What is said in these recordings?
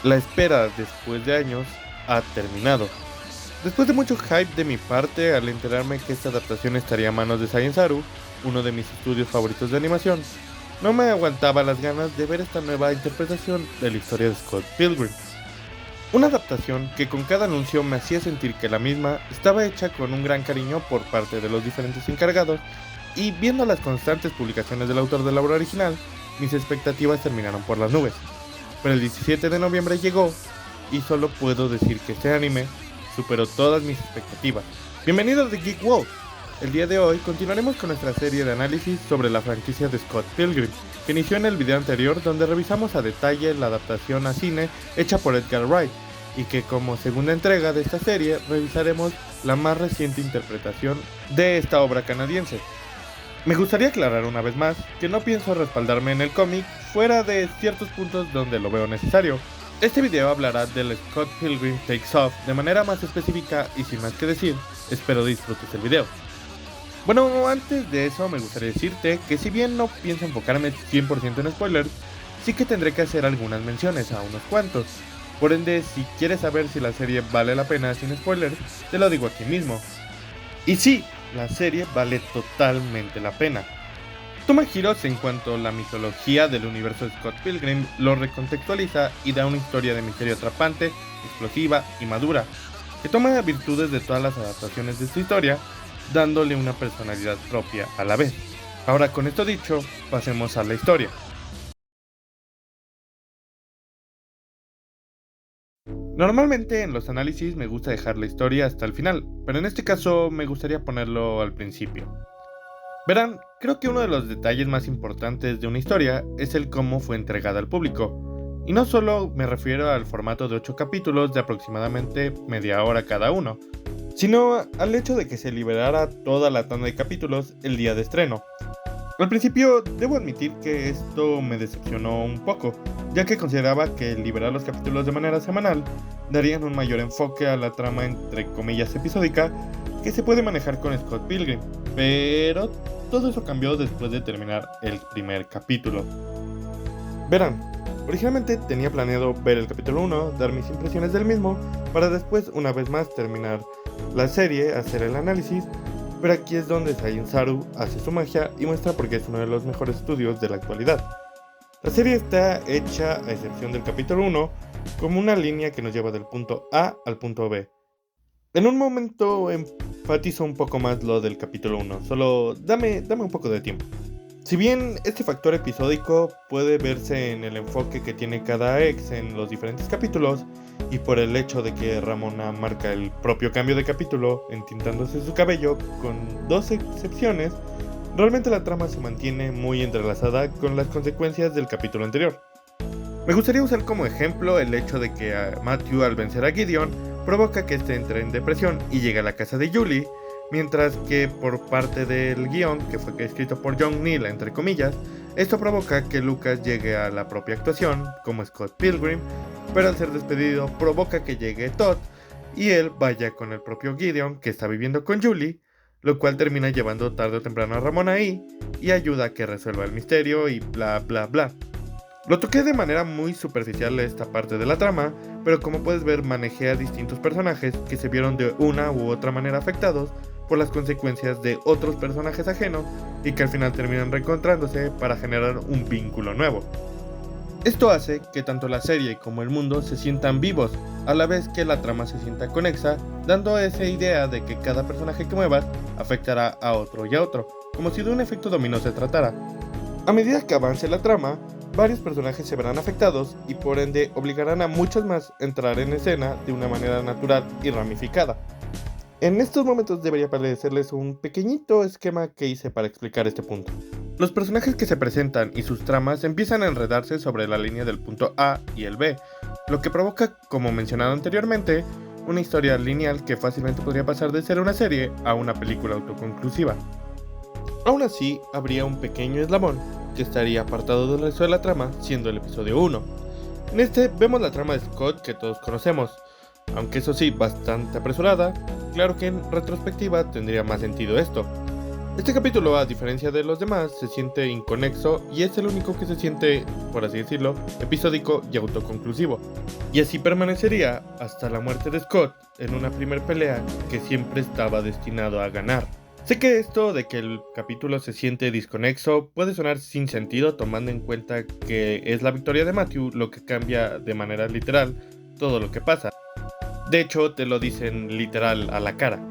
La espera después de años ha terminado. Después de mucho hype de mi parte al enterarme que esta adaptación estaría a manos de Science Saru, uno de mis estudios favoritos de animación, no me aguantaba las ganas de ver esta nueva interpretación de la historia de Scott Pilgrim. Una adaptación que con cada anuncio me hacía sentir que la misma estaba hecha con un gran cariño por parte de los diferentes encargados, y viendo las constantes publicaciones del autor de la obra original, mis expectativas terminaron por las nubes. Pero el 17 de noviembre llegó y solo puedo decir que este anime superó todas mis expectativas. Bienvenidos de Geek World. El día de hoy continuaremos con nuestra serie de análisis sobre la franquicia de Scott Pilgrim, que inició en el video anterior donde revisamos a detalle la adaptación a cine hecha por Edgar Wright, y que como segunda entrega de esta serie revisaremos la más reciente interpretación de esta obra canadiense. Me gustaría aclarar una vez más que no pienso respaldarme en el cómic fuera de ciertos puntos donde lo veo necesario. Este video hablará del Scott Pilgrim Takes Off de manera más específica y sin más que decir, espero disfrutes el video. Bueno, antes de eso me gustaría decirte que si bien no pienso enfocarme 100% en spoilers, sí que tendré que hacer algunas menciones a unos cuantos. Por ende, si quieres saber si la serie vale la pena sin spoilers, te lo digo aquí mismo. Y sí, la serie vale totalmente la pena. Toma giros en cuanto a la mitología del universo de Scott Pilgrim, lo recontextualiza y da una historia de misterio atrapante, explosiva y madura, que toma virtudes de todas las adaptaciones de su historia, dándole una personalidad propia a la vez. Ahora, con esto dicho, pasemos a la historia. Normalmente en los análisis me gusta dejar la historia hasta el final, pero en este caso me gustaría ponerlo al principio. Verán, creo que uno de los detalles más importantes de una historia es el cómo fue entregada al público. Y no solo me refiero al formato de 8 capítulos de aproximadamente media hora cada uno, sino al hecho de que se liberara toda la tanda de capítulos el día de estreno. Al principio debo admitir que esto me decepcionó un poco, ya que consideraba que liberar los capítulos de manera semanal darían un mayor enfoque a la trama entre comillas episódica que se puede manejar con Scott Pilgrim, pero todo eso cambió después de terminar el primer capítulo. Verán, originalmente tenía planeado ver el capítulo 1, dar mis impresiones del mismo, para después una vez más terminar la serie, hacer el análisis, pero aquí es donde Science Saru hace su magia y muestra por qué es uno de los mejores estudios de la actualidad. La serie está hecha, a excepción del capítulo 1, como una línea que nos lleva del punto A al punto B. En un momento enfatizo un poco más lo del capítulo 1, solo dame un poco de tiempo. Si bien este factor episódico puede verse en el enfoque que tiene cada ex en los diferentes capítulos, y por el hecho de que Ramona marca el propio cambio de capítulo entintándose su cabello, con 2 excepciones, realmente la trama se mantiene muy entrelazada con las consecuencias del capítulo anterior. Me gustaría usar como ejemplo el hecho de que a Matthew, al vencer a Gideon, provoca que este entre en depresión y llegue a la casa de Julie, mientras que por parte del guión, que fue escrito por John Neal entre comillas, esto provoca que Lucas llegue a la propia actuación como Scott Pilgrim, pero al ser despedido provoca que llegue Todd y él vaya con el propio Gideon que está viviendo con Julie, lo cual termina llevando tarde o temprano a Ramona ahí y ayuda a que resuelva el misterio y bla bla bla. Lo toqué de manera muy superficial esta parte de la trama, pero como puedes ver manejé a distintos personajes que se vieron de una u otra manera afectados por las consecuencias de otros personajes ajenos y que al final terminan reencontrándose para generar un vínculo nuevo. Esto hace que tanto la serie como el mundo se sientan vivos, a la vez que la trama se sienta conexa, dando esa idea de que cada personaje que muevas afectará a otro y a otro, como si de un efecto dominó se tratara. A medida que avance la trama, varios personajes se verán afectados y por ende obligarán a muchos más a entrar en escena de una manera natural y ramificada. En estos momentos debería aparecerles un pequeñito esquema que hice para explicar este punto. Los personajes que se presentan y sus tramas empiezan a enredarse sobre la línea del punto A y el B, lo que provoca, como mencionado anteriormente, una historia lineal que fácilmente podría pasar de ser una serie a una película autoconclusiva. Aún así, habría un pequeño eslabón que estaría apartado del resto de la trama, siendo el episodio 1. En este vemos la trama de Scott que todos conocemos, aunque eso sí, bastante apresurada. Claro que en retrospectiva tendría más sentido esto. Este capítulo, a diferencia de los demás, se siente inconexo y es el único que se siente, por así decirlo, episódico y autoconclusivo. Y así permanecería hasta la muerte de Scott en una primer pelea que siempre estaba destinado a ganar. Sé que esto de que el capítulo se siente desconexo puede sonar sin sentido tomando en cuenta que es la victoria de Matthew lo que cambia de manera literal todo lo que pasa. De hecho, te lo dicen literal a la cara.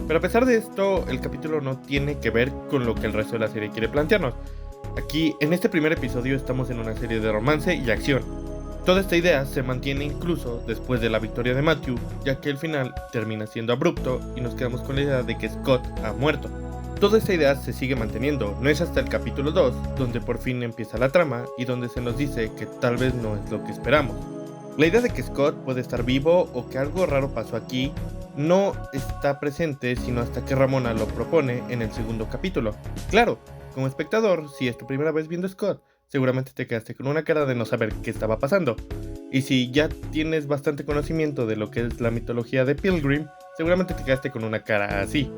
Pero a pesar de esto, el capítulo no tiene que ver con lo que el resto de la serie quiere plantearnos. Aquí, en este primer episodio, estamos en una serie de romance y acción. Toda esta idea se mantiene incluso después de la victoria de Matthew, ya que el final termina siendo abrupto y nos quedamos con la idea de que Scott ha muerto. Toda esta idea se sigue manteniendo, no es hasta el capítulo 2 donde por fin empieza la trama y donde se nos dice que tal vez no es lo que esperamos. La idea de que Scott puede estar vivo o que algo raro pasó aquí no está presente sino hasta que Ramona lo propone en el segundo capítulo. Claro, como espectador, si es tu primera vez viendo Scott, seguramente te quedaste con una cara de no saber qué estaba pasando. Y si ya tienes bastante conocimiento de lo que es la mitología de Pilgrim, seguramente te quedaste con una cara así.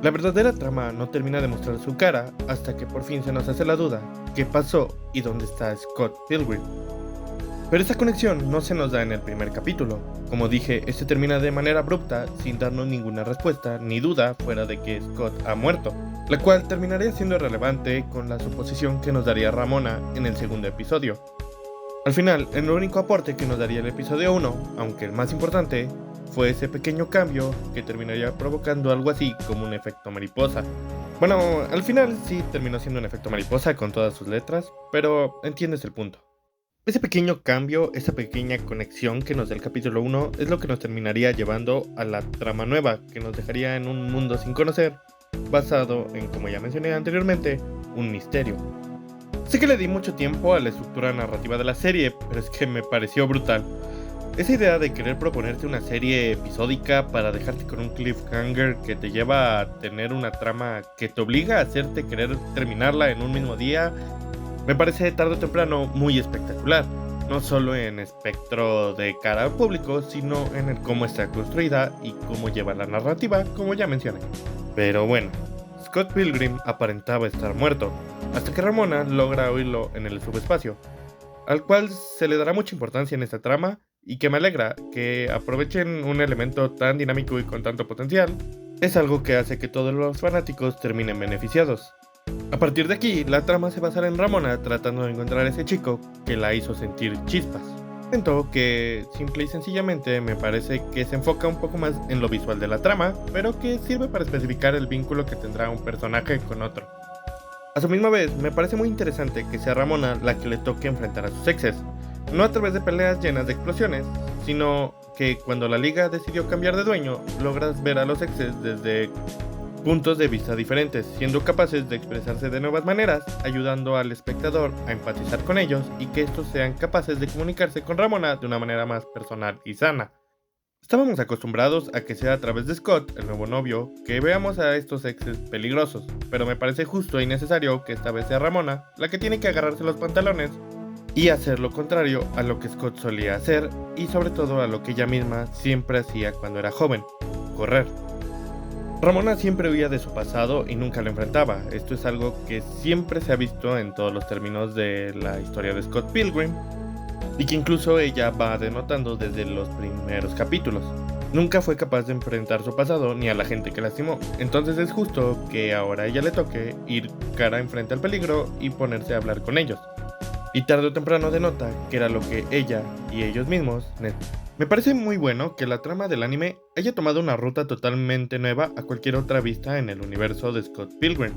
La verdadera trama no termina de mostrar su cara hasta que por fin se nos hace la duda, ¿qué pasó y dónde está Scott Pilgrim? Pero esa conexión no se nos da en el primer capítulo. Como dije, este termina de manera abrupta, sin darnos ninguna respuesta ni duda fuera de que Scott ha muerto, la cual terminaría siendo relevante con la suposición que nos daría Ramona en el segundo episodio. Al final, el único aporte que nos daría el episodio 1, aunque el más importante, fue ese pequeño cambio que terminaría provocando algo así como un efecto mariposa. Bueno, al final sí terminó siendo un efecto mariposa con todas sus letras, pero entiendes el punto. Ese pequeño cambio, esa pequeña conexión que nos da el capítulo 1 es lo que nos terminaría llevando a la trama nueva, que nos dejaría en un mundo sin conocer, basado en, como ya mencioné anteriormente, un misterio. Sé que le di mucho tiempo a la estructura narrativa de la serie, pero es que me pareció brutal. Esa idea de querer proponerte una serie episódica para dejarte con un cliffhanger que te lleva a tener una trama que te obliga a hacerte querer terminarla en un mismo día, me parece tarde o temprano muy espectacular, no solo en espectro de cara al público, sino en el cómo está construida y cómo lleva la narrativa, como ya mencioné. Pero bueno, Scott Pilgrim aparentaba estar muerto, hasta que Ramona logra oírlo en el subespacio, al cual se le dará mucha importancia en esta trama y que me alegra que aprovechen un elemento tan dinámico y con tanto potencial. Es algo que hace que todos los fanáticos terminen beneficiados. A partir de aquí, la trama se basará en Ramona tratando de encontrar a ese chico que la hizo sentir chispas. Siento que simple y sencillamente me parece que se enfoca un poco más en lo visual de la trama, pero que sirve para especificar el vínculo que tendrá un personaje con otro. A su misma vez, me parece muy interesante que sea Ramona la que le toque enfrentar a sus exes, no a través de peleas llenas de explosiones, sino que cuando la liga decidió cambiar de dueño, logras ver a los exes desde puntos de vista diferentes, siendo capaces de expresarse de nuevas maneras, ayudando al espectador a empatizar con ellos y que estos sean capaces de comunicarse con Ramona de una manera más personal y sana. Estábamos acostumbrados a que sea a través de Scott, el nuevo novio, que veamos a estos exes peligrosos, pero me parece justo y necesario que esta vez sea Ramona la que tiene que agarrarse los pantalones y hacer lo contrario a lo que Scott solía hacer y sobre todo a lo que ella misma siempre hacía cuando era joven, correr. Ramona siempre huía de su pasado y nunca lo enfrentaba. Esto es algo que siempre se ha visto en todos los términos de la historia de Scott Pilgrim y que incluso ella va denotando desde los primeros capítulos. Nunca fue capaz de enfrentar su pasado ni a la gente que lastimó, entonces es justo que ahora a ella le toque ir cara enfrente al peligro y ponerse a hablar con ellos. Y tarde o temprano denota que era lo que ella y ellos mismos necesitaban. Me parece muy bueno que la trama del anime haya tomado una ruta totalmente nueva a cualquier otra vista en el universo de Scott Pilgrim.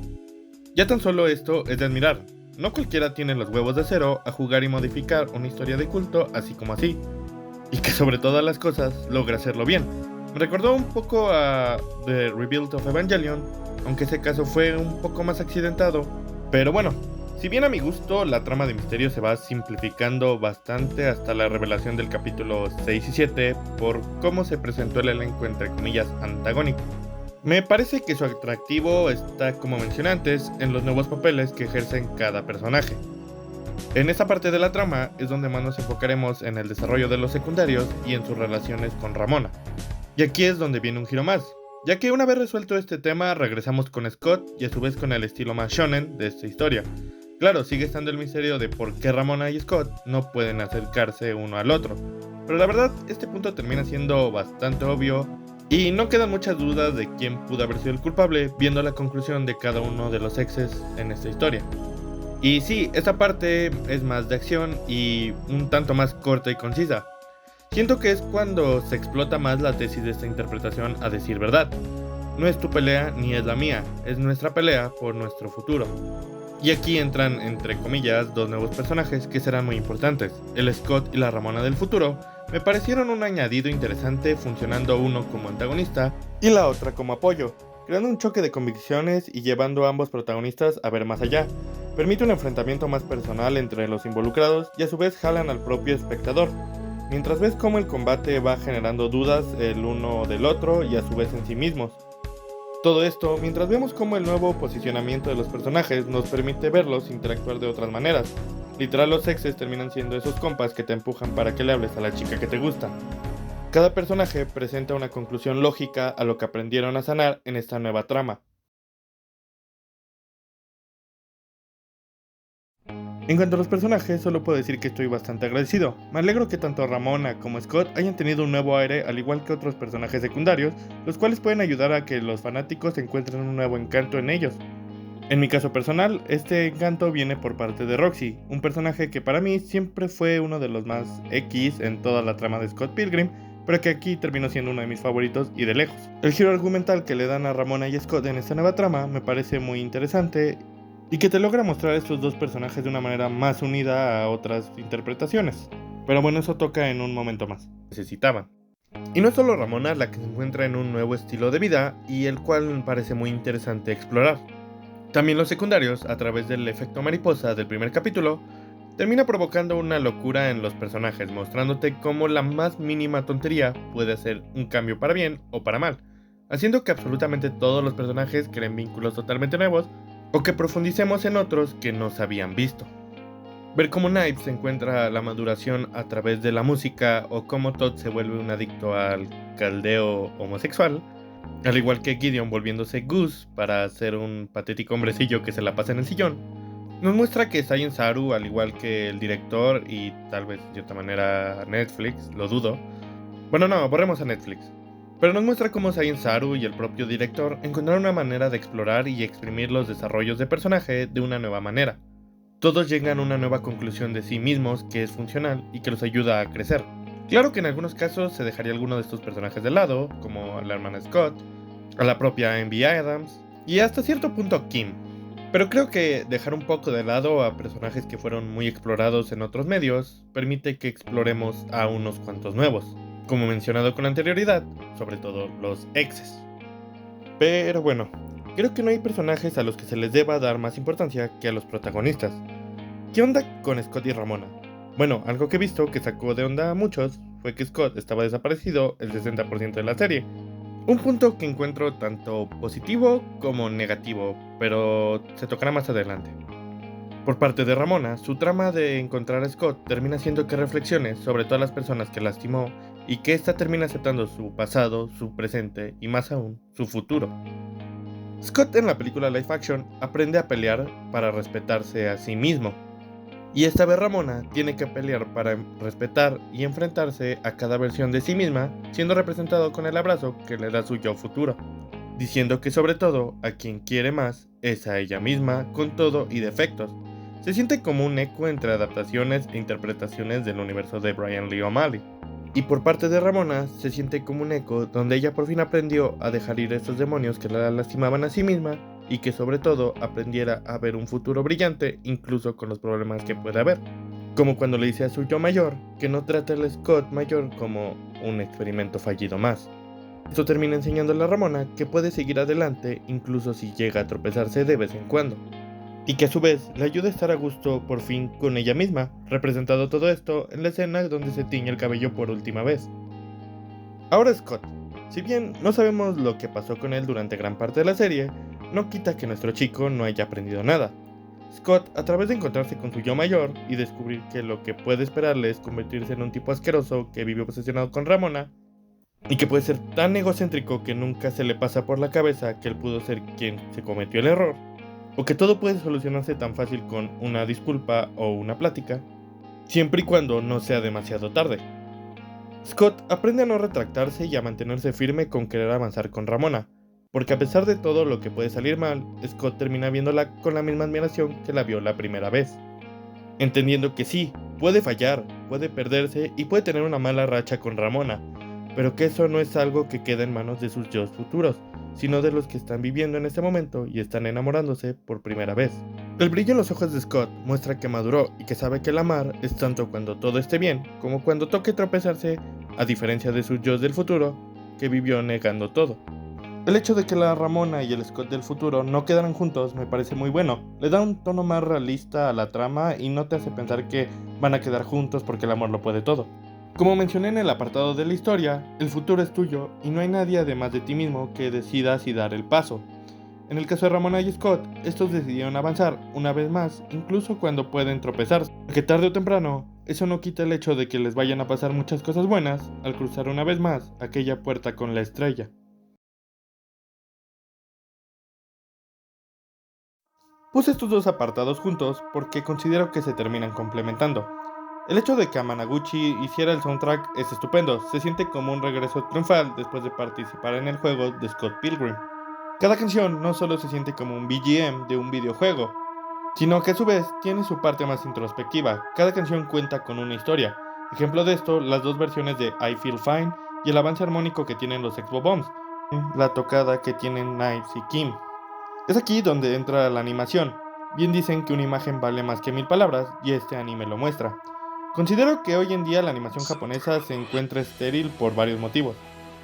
Ya tan solo esto es de admirar, no cualquiera tiene los huevos de acero a jugar y modificar una historia de culto así como así, y que sobre todas las cosas logra hacerlo bien. Me recordó un poco a The Rebuild of Evangelion, aunque ese caso fue un poco más accidentado, pero bueno. Si bien a mi gusto la trama de misterio se va simplificando bastante hasta la revelación del capítulo 6 y 7 por cómo se presentó el elenco entre comillas antagónico, me parece que su atractivo está, como mencioné antes, en los nuevos papeles que ejercen cada personaje. En esta parte de la trama es donde más nos enfocaremos en el desarrollo de los secundarios y en sus relaciones con Ramona. Y aquí es donde viene un giro más. Ya que una vez resuelto este tema, regresamos con Scott y a su vez con el estilo más shonen de esta historia. Claro, sigue estando el misterio de por qué Ramona y Scott no pueden acercarse uno al otro, pero la verdad este punto termina siendo bastante obvio y no quedan muchas dudas de quién pudo haber sido el culpable viendo la conclusión de cada uno de los exes en esta historia. Y sí, esta parte es más de acción y un tanto más corta y concisa. Siento que es cuando se explota más la tesis de esta interpretación a decir verdad. No es tu pelea ni es la mía, es nuestra pelea por nuestro futuro. Y aquí entran, entre comillas, dos nuevos personajes que serán muy importantes. El Scott y la Ramona del futuro me parecieron un añadido interesante, funcionando uno como antagonista y la otra como apoyo, creando un choque de convicciones y llevando a ambos protagonistas a ver más allá. Permite un enfrentamiento más personal entre los involucrados y a su vez jalan al propio espectador, mientras ves cómo el combate va generando dudas el uno del otro y a su vez en sí mismos. Todo esto mientras vemos cómo el nuevo posicionamiento de los personajes nos permite verlos interactuar de otras maneras. Literal, los exes terminan siendo esos compas que te empujan para que le hables a la chica que te gusta. Cada personaje presenta una conclusión lógica a lo que aprendieron a sanar en esta nueva trama. En cuanto a los personajes, solo puedo decir que estoy bastante agradecido. Me alegro que tanto Ramona como Scott hayan tenido un nuevo aire, al igual que otros personajes secundarios, los cuales pueden ayudar a que los fanáticos encuentren un nuevo encanto en ellos. En mi caso personal, este encanto viene por parte de Roxy, un personaje que para mí siempre fue uno de los más X en toda la trama de Scott Pilgrim, pero que aquí terminó siendo uno de mis favoritos y de lejos. El giro argumental que le dan a Ramona y Scott en esta nueva trama me parece muy interesante y que te logra mostrar a estos dos personajes de una manera más unida a otras interpretaciones. Pero bueno, eso toca en un momento más. Necesitaban. Y no es solo Ramona la que se encuentra en un nuevo estilo de vida y el cual me parece muy interesante explorar. También los secundarios, a través del efecto mariposa del primer capítulo, termina provocando una locura en los personajes, mostrándote cómo la más mínima tontería puede hacer un cambio para bien o para mal, haciendo que absolutamente todos los personajes creen vínculos totalmente nuevos o que profundicemos en otros que no se habían visto. Ver cómo Knives encuentra la maduración a través de la música o cómo Todd se vuelve un adicto al caldeo homosexual, al igual que Gideon volviéndose Goose para ser un patético hombrecillo que se la pasa en el sillón, nos muestra que Science Saru, al igual que el director y tal vez de cierta manera Netflix, lo dudo. Bueno, no, borremos a Netflix. Pero nos muestra cómo Science Saru y el propio director encontraron una manera de explorar y exprimir los desarrollos de personaje de una nueva manera. Todos llegan a una nueva conclusión de sí mismos que es funcional y que los ayuda a crecer. Claro que en algunos casos se dejaría alguno de estos personajes de lado, como a la hermana Scott, a la propia Envy Adams y hasta cierto punto a Kim. Pero creo que dejar un poco de lado a personajes que fueron muy explorados en otros medios permite que exploremos a unos cuantos nuevos, como mencionado con anterioridad, sobre todo los exes. Pero bueno, creo que no hay personajes a los que se les deba dar más importancia que a los protagonistas. ¿Qué onda con Scott y Ramona? Bueno, algo que he visto que sacó de onda a muchos fue que Scott estaba desaparecido el 60% de la serie. Un punto que encuentro tanto positivo como negativo, pero se tocará más adelante. Por parte de Ramona, su trama de encontrar a Scott termina haciendo que reflexione sobre todas las personas que lastimó y que ésta termina aceptando su pasado, su presente y más aún, su futuro. Scott en la película live action aprende a pelear para respetarse a sí mismo. Y esta vez Ramona tiene que pelear para respetar y enfrentarse a cada versión de sí misma, siendo representado con el abrazo que le da su yo futuro, diciendo que sobre todo a quien quiere más es a ella misma con todo y defectos. Se siente como un eco entre adaptaciones e interpretaciones del universo de Brian Lee O'Malley. Y por parte de Ramona se siente como un eco donde ella por fin aprendió a dejar ir estos demonios que la lastimaban a sí misma y que sobre todo aprendiera a ver un futuro brillante incluso con los problemas que puede haber. Como cuando le dice a su yo mayor que no trate al Scott mayor como un experimento fallido más. Esto termina enseñándole a Ramona que puede seguir adelante incluso si llega a tropezarse de vez en cuando. Y que a su vez le ayuda a estar a gusto por fin con ella misma, representado todo esto en la escena donde se tiñe el cabello por última vez. Ahora Scott, si bien no sabemos lo que pasó con él durante gran parte de la serie, no quita que nuestro chico no haya aprendido nada. Scott, a través de encontrarse con su yo mayor y descubrir que lo que puede esperarle es convertirse en un tipo asqueroso que vive obsesionado con Ramona, y que puede ser tan egocéntrico que nunca se le pasa por la cabeza que él pudo ser quien se cometió el error, o que todo puede solucionarse tan fácil con una disculpa o una plática, siempre y cuando no sea demasiado tarde. Scott aprende a no retractarse y a mantenerse firme con querer avanzar con Ramona, porque a pesar de todo lo que puede salir mal, Scott termina viéndola con la misma admiración que la vio la primera vez, entendiendo que sí, puede fallar, puede perderse y puede tener una mala racha con Ramona, pero que eso no es algo que queda en manos de sus yo futuros, sino de los que están viviendo en este momento y están enamorándose por primera vez. El brillo en los ojos de Scott muestra que maduró y que sabe que el amar es tanto cuando todo esté bien como cuando toque tropezarse, a diferencia de sus yo del futuro, que vivió negando todo. El hecho de que la Ramona y el Scott del futuro no quedaran juntos me parece muy bueno. Le da un tono más realista a la trama y no te hace pensar que van a quedar juntos porque el amor lo puede todo. Como mencioné en el apartado de la historia, el futuro es tuyo y no hay nadie además de ti mismo que decida si dar el paso. En el caso de Ramona y Scott, estos decidieron avanzar una vez más, incluso cuando pueden tropezar, porque tarde o temprano, eso no quita el hecho de que les vayan a pasar muchas cosas buenas al cruzar una vez más aquella puerta con la estrella. Puse estos dos apartados juntos porque considero que se terminan complementando. El hecho de que Amanaguchi hiciera el soundtrack es estupendo, se siente como un regreso triunfal después de participar en el juego de Scott Pilgrim. Cada canción no solo se siente como un BGM de un videojuego, sino que a su vez tiene su parte más introspectiva. Cada canción cuenta con una historia. Ejemplo de esto, las dos versiones de I Feel Fine y el avance armónico que tienen los Expo Bombs, la tocada que tienen Knives y Kim. Es aquí donde entra la animación. Bien dicen que una imagen vale más que 1000 palabras y este anime lo muestra. Considero que hoy en día la animación japonesa se encuentra estéril por varios motivos.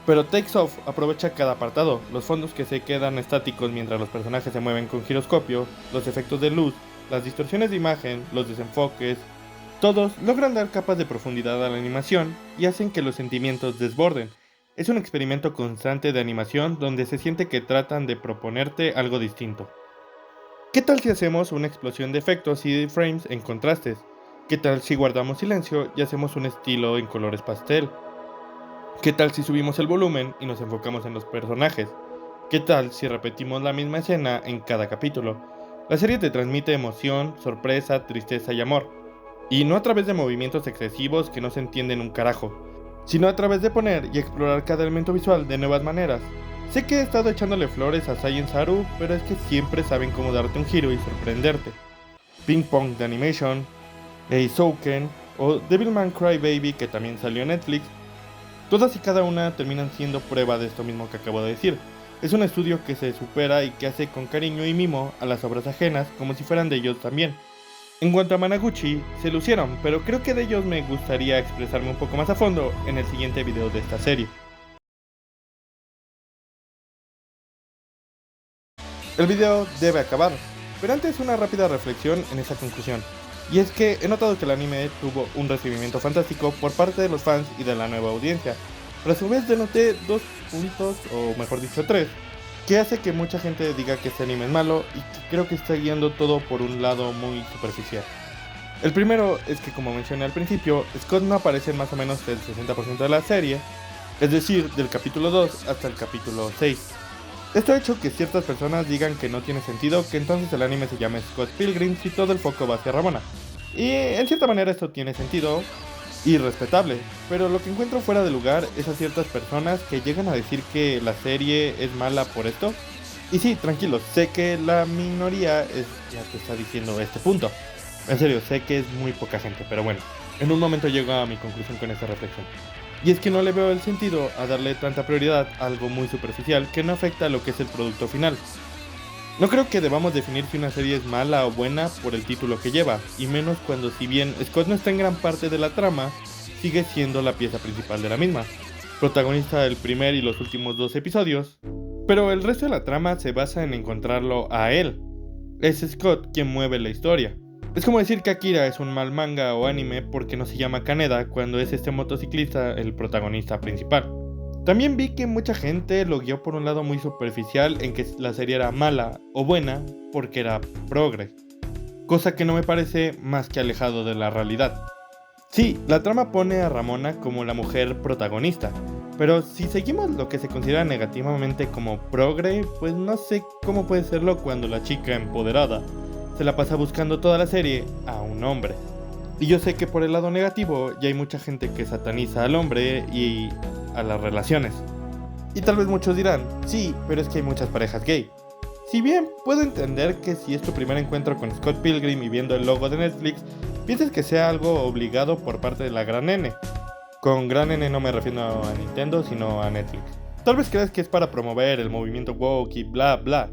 Pero Takes Off aprovecha cada apartado, los fondos que se quedan estáticos mientras los personajes se mueven con giroscopio, los efectos de luz, las distorsiones de imagen, los desenfoques, todos logran dar capas de profundidad a la animación y hacen que los sentimientos desborden. Es un experimento constante de animación donde se siente que tratan de proponerte algo distinto. ¿Qué tal si hacemos una explosión de efectos y de frames en contrastes? ¿Qué tal si guardamos silencio y hacemos un estilo en colores pastel? ¿Qué tal si subimos el volumen y nos enfocamos en los personajes? ¿Qué tal si repetimos la misma escena en cada capítulo? La serie te transmite emoción, sorpresa, tristeza y amor. Y no a través de movimientos excesivos que no se entienden un carajo, sino a través de poner y explorar cada elemento visual de nuevas maneras. Sé que he estado echándole flores a Science Saru, pero es que siempre saben cómo darte un giro y sorprenderte. Ping Pong de Animation, Eizouken o Devilman Crybaby, que también salió en Netflix, todas y cada una terminan siendo prueba de esto mismo que acabo de decir. Es un estudio que se supera y que hace con cariño y mimo a las obras ajenas como si fueran de ellos también. En cuanto a Managuchi, se lucieron, pero creo que de ellos me gustaría expresarme un poco más a fondo en el siguiente video de esta serie. El video debe acabar, pero antes una rápida reflexión en esa conclusión. Y es que he notado que el anime tuvo un recibimiento fantástico por parte de los fans y de la nueva audiencia, pero a su vez denoté 2 puntos, o mejor dicho 3, que hace que mucha gente diga que este anime es malo y que creo que está guiando todo por un lado muy superficial. El primero es que, como mencioné al principio, Scott no aparece en más o menos el 60% de la serie, es decir, del capítulo 2 hasta el capítulo 6. Esto ha hecho que ciertas personas digan que no tiene sentido que entonces el anime se llame Scott Pilgrim si todo el foco va hacia Ramona. Y en cierta manera esto tiene sentido y respetable, pero lo que encuentro fuera de lugar es a ciertas personas que llegan a decir que la serie es mala por esto. Y sí, tranquilos, sé que la minoría es la que está diciendo este punto. En serio, sé que es muy poca gente, pero bueno, en un momento llego a mi conclusión con esta reflexión. Y es que no le veo el sentido a darle tanta prioridad a algo muy superficial que no afecta a lo que es el producto final. No creo que debamos definir si una serie es mala o buena por el título que lleva, y menos cuando, si bien Scott no está en gran parte de la trama, sigue siendo la pieza principal de la misma, protagonista del primer y los últimos 2 episodios, pero el resto de la trama se basa en encontrarlo a él. Es Scott quien mueve la historia. Es como decir que Akira es un mal manga o anime porque no se llama Kaneda cuando es este motociclista el protagonista principal. También vi que mucha gente lo guió por un lado muy superficial en que la serie era mala o buena porque era progre, cosa que no me parece más que alejado de la realidad. Sí, la trama pone a Ramona como la mujer protagonista, Pero si seguimos lo que se considera negativamente como progre, pues no sé cómo puede serlo cuando la chica empoderada se la pasa buscando toda la serie a un hombre. Y yo sé que por el lado negativo ya hay mucha gente que sataniza al hombre y a las relaciones. Y tal vez muchos dirán, sí, pero es que hay muchas parejas gay. Si bien puedo entender que si es tu primer encuentro con Scott Pilgrim y viendo el logo de Netflix, pienses que sea algo obligado por parte de la gran N. Con gran N no me refiero a Nintendo, sino a Netflix. Tal vez creas que es para promover el movimiento woke y bla bla,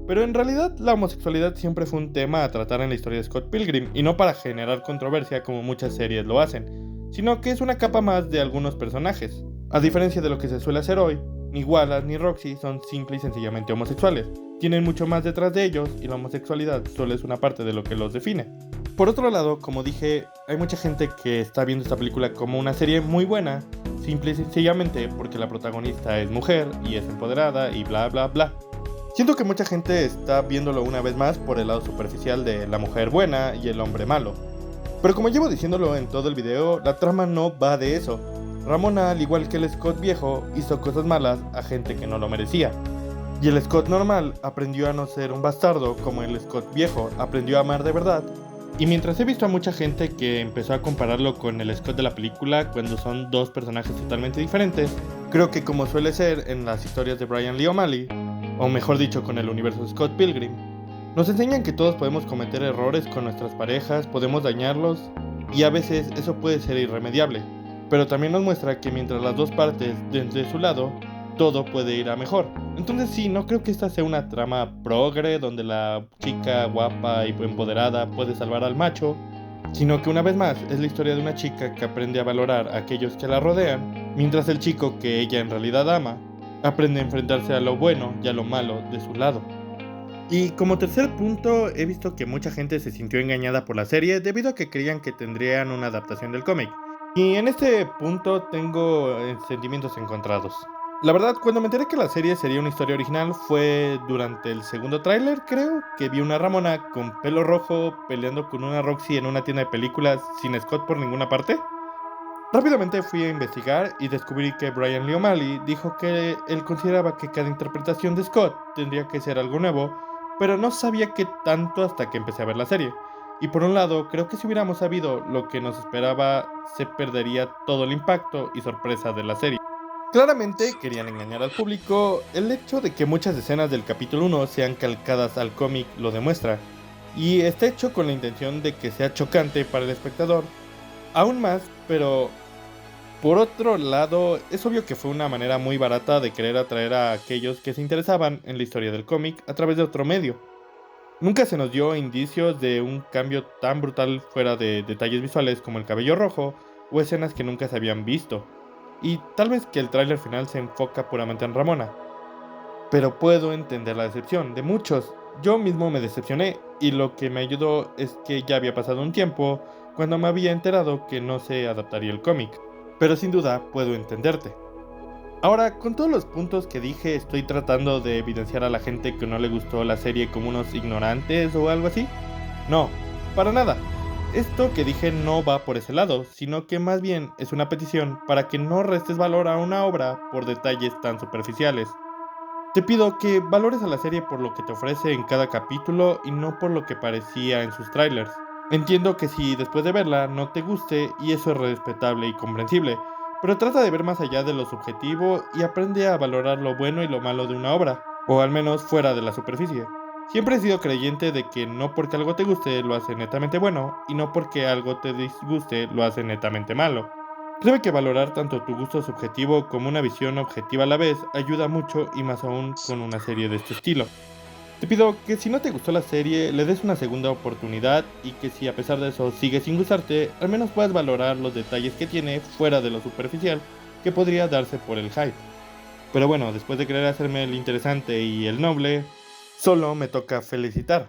pero en realidad la homosexualidad siempre fue un tema a tratar en la historia de Scott Pilgrim, y no para generar controversia como muchas series lo hacen, sino que es una capa más de algunos personajes. A diferencia de lo que se suele hacer hoy, ni Wallace ni Roxy son simple y sencillamente homosexuales. Tienen mucho más detrás de ellos y la homosexualidad solo es una parte de lo que los define. Por otro lado, como dije, hay mucha gente que está viendo esta película como una serie muy buena, simple y sencillamente porque la protagonista es mujer y es empoderada y bla bla bla. Siento que mucha gente está viéndolo una vez más por el lado superficial de la mujer buena y el hombre malo. Pero como llevo diciéndolo en todo el video, la trama no va de eso. Ramona, al igual que el Scott viejo, hizo cosas malas a gente que no lo merecía. Y el Scott normal aprendió a no ser un bastardo como el Scott viejo aprendió a amar de verdad. Y mientras he visto a mucha gente que empezó a compararlo con el Scott de la película cuando son dos personajes totalmente diferentes, creo que como suele ser en las historias de Brian Lee O'Malley, o mejor dicho con el universo de Scott Pilgrim, nos enseñan que todos podemos cometer errores con nuestras parejas, podemos dañarlos, y a veces eso puede ser irremediable. Pero también nos muestra que mientras las dos partes den de su lado, todo puede ir a mejor. Entonces sí, no creo que esta sea una trama progre donde la chica guapa y empoderada puede salvar al macho, sino que una vez más es la historia de una chica que aprende a valorar a aquellos que la rodean, mientras el chico que ella en realidad ama, aprende a enfrentarse a lo bueno y a lo malo de su lado. Y como tercer punto, he visto que mucha gente se sintió engañada por la serie debido a que creían que tendrían una adaptación del cómic. Y en este punto tengo sentimientos encontrados. La verdad, cuando me enteré que la serie sería una historia original fue durante el segundo tráiler, creo, que vi una Ramona con pelo rojo peleando con una Roxy en una tienda de películas sin Scott por ninguna parte. Rápidamente fui a investigar y descubrí que Brian Lee O'Malley dijo que él consideraba que cada interpretación de Scott tendría que ser algo nuevo, pero no sabía qué tanto hasta que empecé a ver la serie. Y por un lado, creo que si hubiéramos sabido lo que nos esperaba, se perdería todo el impacto y sorpresa de la serie. Claramente querían engañar al público, el hecho de que muchas escenas del capítulo 1 sean calcadas al cómic lo demuestra, y está hecho con la intención de que sea chocante para el espectador, aún más, pero por otro lado, es obvio que fue una manera muy barata de querer atraer a aquellos que se interesaban en la historia del cómic a través de otro medio. Nunca se nos dio indicios de un cambio tan brutal fuera de detalles visuales como el cabello rojo o escenas que nunca se habían visto. Y tal vez que el tráiler final se enfoca puramente en Ramona. Pero puedo entender la decepción de muchos. Yo mismo me decepcioné y lo que me ayudó es que ya había pasado un tiempo cuando me había enterado que no se adaptaría el cómic. Pero sin duda puedo entenderte. Ahora, con todos los puntos que dije, ¿estoy tratando de evidenciar a la gente que no le gustó la serie como unos ignorantes o algo así? No, para nada. Esto que dije no va por ese lado, sino que más bien es una petición para que no restes valor a una obra por detalles tan superficiales. Te pido que valores a la serie por lo que te ofrece en cada capítulo y no por lo que parecía en sus trailers. Entiendo que si después de verla no te guste, y eso es respetable y comprensible, pero trata de ver más allá de lo subjetivo y aprende a valorar lo bueno y lo malo de una obra, o al menos fuera de la superficie. Siempre he sido creyente de que no porque algo te guste lo hace netamente bueno, y no porque algo te disguste lo hace netamente malo. Creo que valorar tanto tu gusto subjetivo como una visión objetiva a la vez ayuda mucho, y más aún con una serie de este estilo. Te pido que si no te gustó la serie, le des una segunda oportunidad, y que si a pesar de eso sigue sin gustarte, al menos puedas valorar los detalles que tiene fuera de lo superficial que podría darse por el hype. Pero bueno, después de querer hacerme el interesante y el noble, solo me toca felicitar.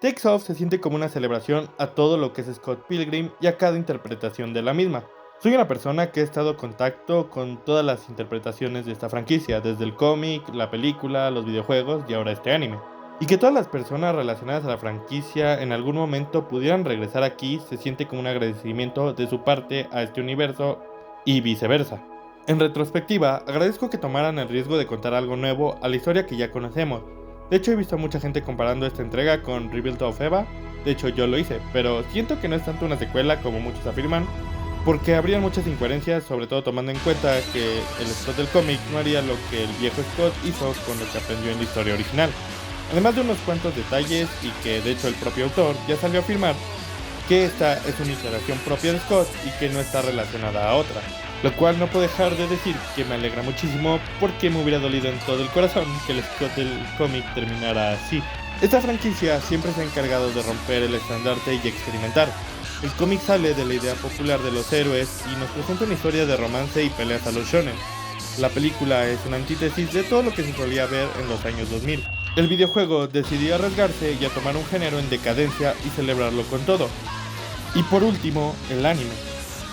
Takes Off se siente como una celebración a todo lo que es Scott Pilgrim y a cada interpretación de la misma. Soy una persona que ha estado en contacto con todas las interpretaciones de esta franquicia, desde el cómic, la película, los videojuegos y ahora este anime. Y que todas las personas relacionadas a la franquicia en algún momento pudieran regresar aquí se siente como un agradecimiento de su parte a este universo y viceversa. En retrospectiva, agradezco que tomaran el riesgo de contar algo nuevo a la historia que ya conocemos. De hecho, he visto a mucha gente comparando esta entrega con Rebuild of Eva. De hecho, yo lo hice, pero siento que no es tanto una secuela como muchos afirman, porque habrían muchas incoherencias, sobre todo tomando en cuenta que el Scott del cómic no haría lo que el viejo Scott hizo con lo que aprendió en la historia original. Además de unos cuantos detalles y que de hecho el propio autor ya salió a afirmar que esta es una iteración propia de Scott y que no está relacionada a otra. Lo cual no puedo dejar de decir que me alegra muchísimo porque me hubiera dolido en todo el corazón que el Scott del cómic terminara así. Esta franquicia siempre se ha encargado de romper el estandarte y experimentar. El cómic sale de la idea popular de los héroes y nos presenta una historia de romance y peleas a los shonen. La película es una antítesis de todo lo que se solía ver en los años 2000. El videojuego decidió arriesgarse y a tomar un género en decadencia y celebrarlo con todo. Y por último, el anime,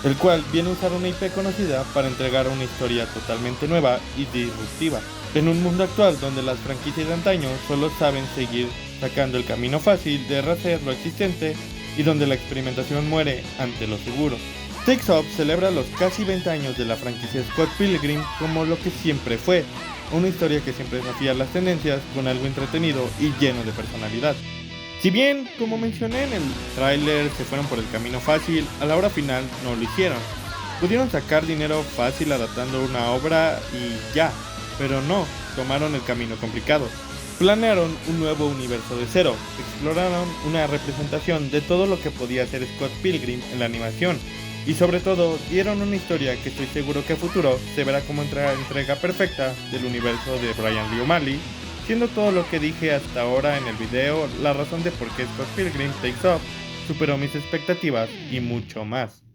el cual viene a usar una IP conocida para entregar una historia totalmente nueva y disruptiva. En un mundo actual donde las franquicias de antaño solo saben seguir sacando el camino fácil de rehacer lo existente y donde la experimentación muere ante lo seguro. Takes Off celebra los casi 20 años de la franquicia Scott Pilgrim como lo que siempre fue, una historia que siempre desafía las tendencias con algo entretenido y lleno de personalidad. Si bien, como mencioné en el tráiler, se fueron por el camino fácil, a la hora final no lo hicieron. Pudieron sacar dinero fácil adaptando una obra y ya, pero no, tomaron el camino complicado. Planearon un nuevo universo de cero, exploraron una representación de todo lo que podía hacer Scott Pilgrim en la animación, y sobre todo dieron una historia que estoy seguro que a futuro se verá como entrega perfecta del universo de Brian Lee O'Malley, siendo todo lo que dije hasta ahora en el video la razón de por qué Scott Pilgrim Takes Off superó mis expectativas y mucho más.